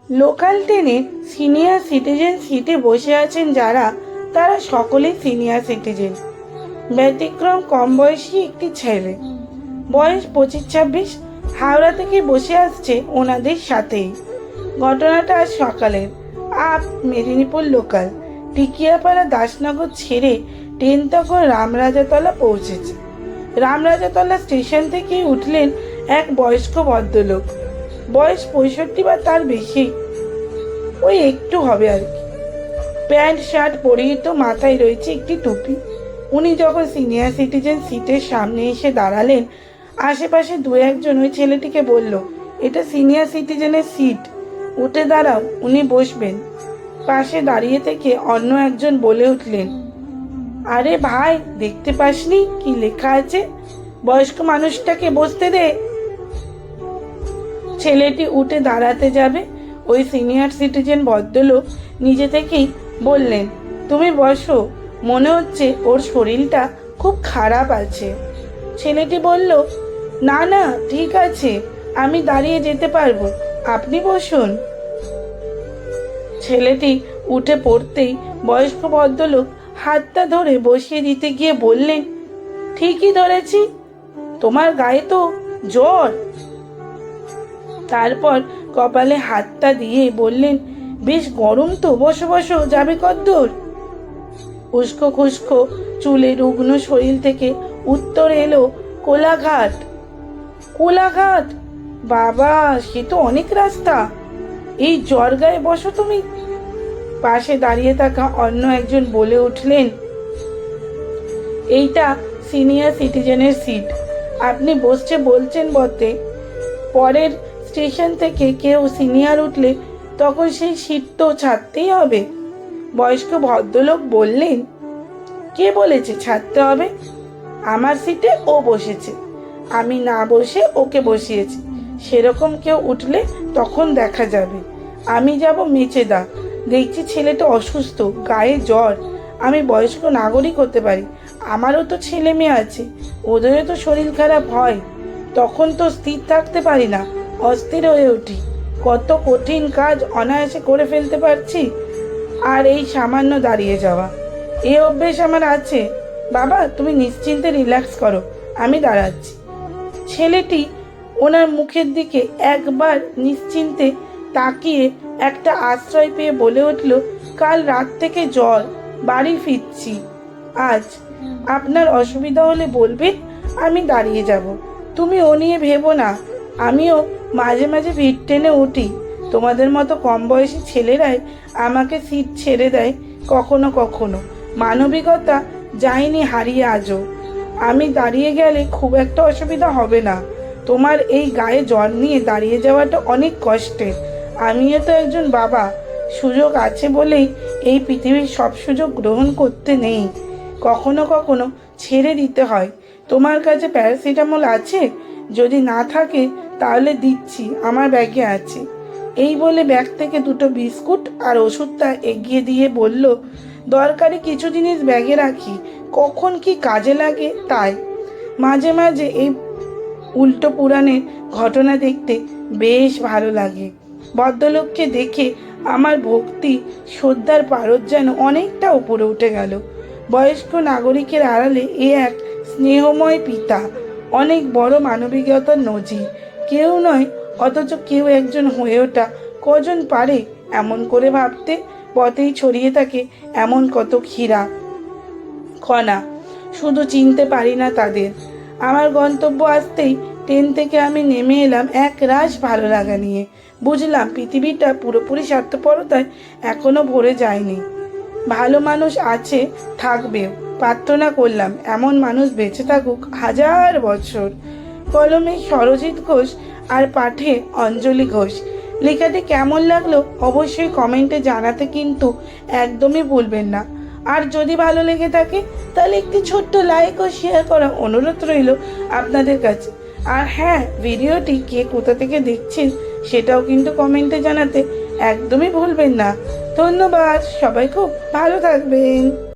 Local ট্রেনে senior citizen সিটে বসে আছেন যারা, তারা সকলেই সিনিয়র সিটিজেন। ব্যতিক্রম কম বয়সী একটি ছেলে, বয়স 25-26, হাওড়া থেকে বসে আসছে ওনাদের সাথেই। ঘটনাটা আজ সকালের। আপ মেদিনীপুর লোকাল টিকিয়াপাড়া দাসনগর ছেড়ে ট্রেন তখন রামরাজাতলা পৌঁছেছে। রামরাজাতলা স্টেশন থেকেই উঠলেন এক বয়স্ক ভদ্রলোক, বয়স 65 বা তার বেশি, ওই একটু হবে আর কি। প্যান্ট শার্ট পরিহিত, মাথায় রয়েছে একটি টুপি। উনি যখন সিনিয়র সিটিজেন সিটের সামনে এসে দাঁড়ালেন, আশেপাশে দু একজন ওই ছেলেটিকে বলল, এটা সিনিয়র সিটিজেনের সিট, উঠে দাঁড়াও, উনি বসবেন। পাশে দাঁড়িয়ে থেকে অন্য একজন বলে উঠলেন, আরে ভাই, দেখতে পাসনি কি লেখা আছে? বয়স্ক মানুষটাকে বসতে দে। ছেলেটি উঠে দাঁড়াতে যাবে, ওই সিনিয়র সিটিজেন ভদ্রলোক নিজে থেকেই বললেন, তুমি বসো, মনে হচ্ছে ওর শরীরটা খুব খারাপ আছে। ছেলেটি বলল, না না, ঠিক আছে, আমি দাঁড়িয়ে যেতে পারবো, আপনি বসুন। ছেলেটি উঠে পড়তেই বয়স্ক ভদ্রলোক হাতটা ধরে বসিয়ে দিতে গিয়ে বললেন, ঠিকই ধরেছি, তোমার গায়ে তো জ্বর। তারপর কপালে হাতটা দিয়ে বললেন, বেশ গরম তো, বসো বসো, যাবে কদ্দূর? উস্কো খুস্কো চুলে রুগ্ন শরীর থেকে উত্তর এলো, কোলাঘাট। কোলাঘাট? বাবা, সে তো অনেক রাস্তা, এই জ্বর গায়ে বসো তুমি। পাশে দাঁড়িয়ে থাকা অন্য একজন বলে উঠলেন, এইটা সিনিয়র সিটিজেনের সিট, আপনি বসছে বলছেন বটে, পরের স্টেশন থেকে কেউ সিনিয়র উঠলে তখন সেই সিট তো ছাড়তেই হবে। বয়স্ক ভদ্রলোক বললেন, কে বলেছে ছাড়তে হবে? আমার সিটে ও বসেছে, আমি না বসে ওকে বসিয়েছি, সেরকম কেউ উঠলে তখন দেখা যাবে। আমি যাব মেচেদা, দেখছি ছেলেটা অসুস্থ, গায়ে জ্বর, আমি বয়স্ক নাগরিক হতে পারি, আমারও তো ছেলে মেয়ে আছে, ওদেরও তো শরীর খারাপ হয়, তখন তো স্থির থাকতে পারি না, অস্থির হয়ে উঠি, কত কঠিন কাজ অনায়াসে করে ফেলতে পারছি, আর এই সামান্য দাঁড়িয়ে যাওয়া, এই অভ্যেস আমার আছে। বাবা, তুমি নিশ্চিন্তে রিল্যাক্স করো, আমি দাঁড়াচ্ছি। ছেলেটি ওনার মুখের দিকে একবার নিশ্চিন্তে তাকিয়ে একটা আশ্রয় পেয়ে বলে উঠল, কাল রাত থেকে জ্বর, বাড়ি ফিরছি আজ, আপনার অসুবিধা হলে বলবেন, আমি দাঁড়িয়ে যাব। তুমি ও নিয়ে ভেবো না, আমিও মাঝে মাঝে ভিড় টেনে উঠি, তোমাদের মতো কম বয়সী ছেলেরাই আমাকে সিট ছেড়ে দেয় কখনো কখনো, মানবিকতা যায়নি হারিয়ে আজও। আমি দাঁড়িয়ে গেলে খুব একটা অসুবিধা হবে না, তোমার এই গায়ে জ্বর নিয়ে দাঁড়িয়ে যাওয়াটা অনেক কষ্টের, আমিও তো একজন বাবা, সুযোগ আছে বলেই এই পৃথিবীর সব সুযোগ গ্রহণ করতে নেই, কখনো কখনো ছেড়ে দিতে হয়। তোমার কাছে প্যারাসিটামল আছে? যদি না থাকে তাহলে দিচ্ছি, আমার ব্যাগে আছে। এই বলে ব্যাগ থেকে দুটো বিস্কুট আর ওষুধটা এগিয়ে দিয়ে বলল, দরকারি কিছু জিনিস ব্যাগে রাখি, কখন কি কাজে লাগে তাই। মাঝে মাঝে এই উল্টো পুরাণের ঘটনা দেখতে বেশ ভালো লাগে। ভদ্রলোককে দেখে আমার ভক্তি শ্রদ্ধার পারদ যেন অনেকটা উপরে উঠে গেল। বয়স্ক নাগরিকের আড়ালে এ এক স্নেহময় পিতা, অনেক বড় মানবিকতার নজির। কেউ নয়, অথচ কেউ একজন হয়ে ওঠা কজন পারে এমন করে ভাবতে? পথেই ছড়িয়ে থাকে এমন কত ক্ষীরা কণা, শুধু চিনতে পারি না তাদের। আমার গন্তব্য আসতেই ট্রেন থেকে আমি নেমে এলাম এক রাশ ভালো লাগা নিয়ে। বুঝলাম পৃথিবীটা পুরোপুরি স্বার্থপরতায় এখনো ভরে যায়নি, ভালো মানুষ আছে, থাকবেও। প্রার্থনা করলাম এমন মানুষ বেঁচে থাকুক হাজার বছর। কলমে সরজিৎ ঘোষ আর পাঠে অঞ্জলি ঘোষ। লেখাটি কেমন লাগলো অবশ্যই কমেন্টে জানাতে কিন্তু একদমই ভুলবেন না। আর যদি ভালো লেগে থাকে তাহলে একটি ছোট্ট লাইক ও শেয়ার করা অনুরোধ রইল আপনাদের কাছে। আর হ্যাঁ, ভিডিওটি কে কোথা থেকে দেখছেন সেটাও কিন্তু কমেন্টে জানাতে একদমই ভুলবেন না। ধন্যবাদ, সবাই খুব ভালো থাকবেন।